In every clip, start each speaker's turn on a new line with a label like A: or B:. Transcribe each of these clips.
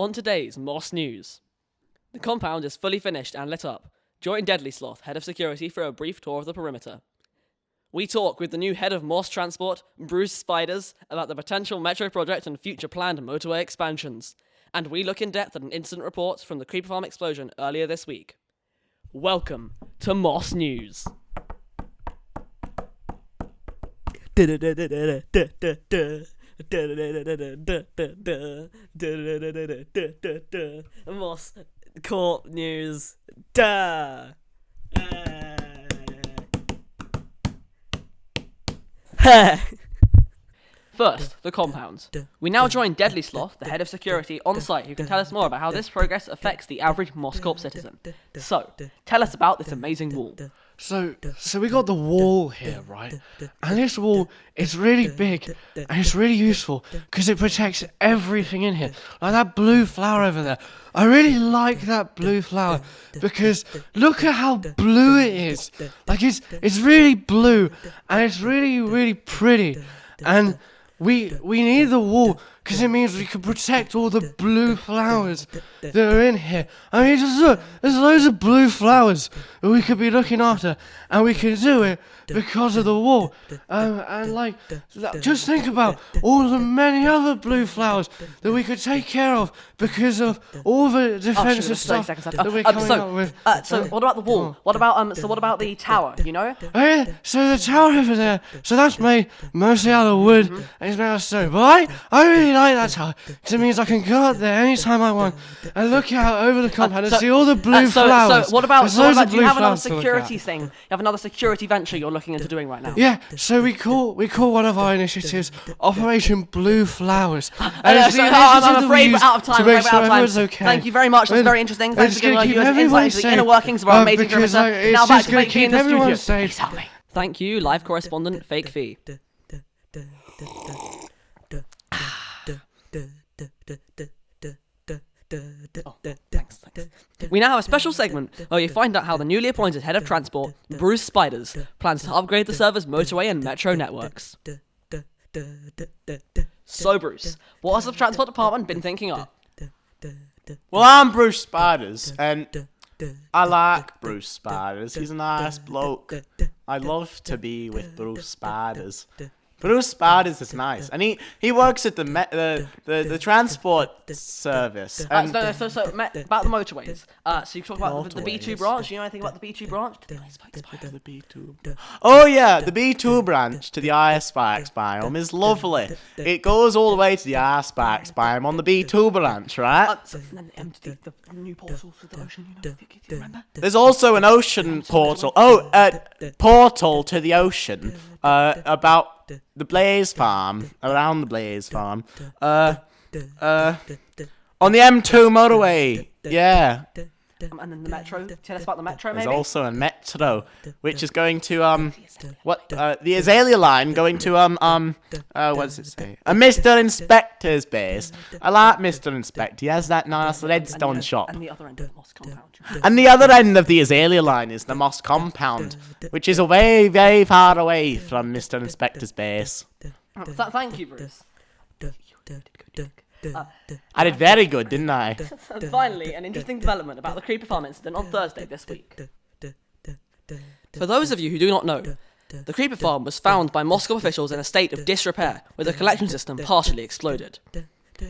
A: On today's M.O.S. news, the compound is fully finished and lit up. Join Deadly Sloth, head of security, for a brief tour of the perimeter. We talk with the new head of M.O.S. Transport, Bruce Spiders, about the potential metro project and future planned motorway expansions. And we look in depth at an incident report from the creeper farm explosion earlier this week. Welcome to M.O.S. News. M.O.S. Corp News. First, the compound. We now join Deadly Sloth, the head of security, on site, who can tell us more about how this progress affects the average M.O.S. Corp citizen. So, tell us about this amazing wall.
B: So we got the wall here, right? And this wall is really big and it's really useful because it protects everything in here. Like that blue flower over there. I really like that blue flower because look at how blue it is. Like it's really blue and it's really pretty. And we need the wall because it means we can protect all the blue flowers that are in here. I mean, just look, there's loads of blue flowers that we could be looking after, and we can do it because of the wall. And like, just think about all the many other blue flowers that we could take care of because of all the defensive stuff that we're coming up with.
A: So what about the wall? What about the tower? You know?
B: Oh yeah, so the tower over there, so that's made mostly out of wood and it's made out of stone. But I really like that tower because it means I can go up there anytime I want and look out over the compound and see all the blue flowers.
A: So what about do you have another security thing? You have another security venture you're looking into doing right now?
B: Yeah, so we call one of our initiatives Operation Blue Flowers.
A: I'm afraid we're out of time.
B: Okay.
A: Thank you very much. That's very interesting. Thanks for giving us insight into the inner workings of our amazing perimeter. Now back to Fake Fee in the studio. Exactly. Thank you, live correspondent Fake Fee. Oh, thanks. We now have a special segment where you find out how the newly appointed head of transport, Bruce Spiders, plans to upgrade the server's motorway and metro networks. So, Bruce, what has the transport department been thinking of?
C: Well, I'm Bruce Spiders, and I like Bruce Spiders. He's a nice bloke. I love to be with Bruce Spiders. Bruce Spiders is nice, and he works at the transport service.
A: So about the motorways. So you talk about the B2 branch. You know anything about the B2 branch?
C: The B2. Oh yeah, the B2 branch to the Icebox biome is lovely. It goes all the way to the Icebox biome on the B2 branch, right?
A: And the new portal to the ocean. You know, if you remember.
C: There's also an ocean portal. Portal to the ocean. About the Blaze Farm, around the Blaze Farm, on the M2 motorway, yeah.
A: And then the metro. Tell us about the metro, maybe.
C: There's also a metro, which is going to the Azalea Line going to what does it say? A Mr. Inspector's base. I like Mr. Inspector. He has that nice redstone shop.
A: And the other end of the M.O.S. compound.
C: And the other end of the Azalea Line is the M.O.S. compound, which is very, very far away from Mr. Inspector's base.
A: Thank you, Bruce.
C: I did very good, didn't I?
A: And finally, an interesting development about the creeper farm incident on Thursday this week. For those of you who do not know, the creeper farm was found by M.O.S. officials in a state of disrepair, with the collection system partially exploded.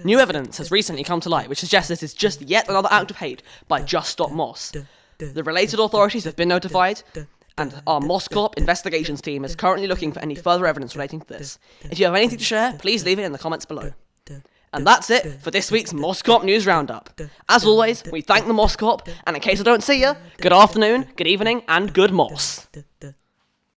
A: New evidence has recently come to light which suggests this is just yet another act of hate by Just Stop M.O.S. The related authorities have been notified, and our M.O.S. Corp investigations team is currently looking for any further evidence relating to this. If you have anything to share, please leave it in the comments below. And that's it for this week's M.O.S. Corp News Roundup. As always, we thank the M.O.S. Corp, and in case I don't see you, good afternoon, good evening, and good M.O.S.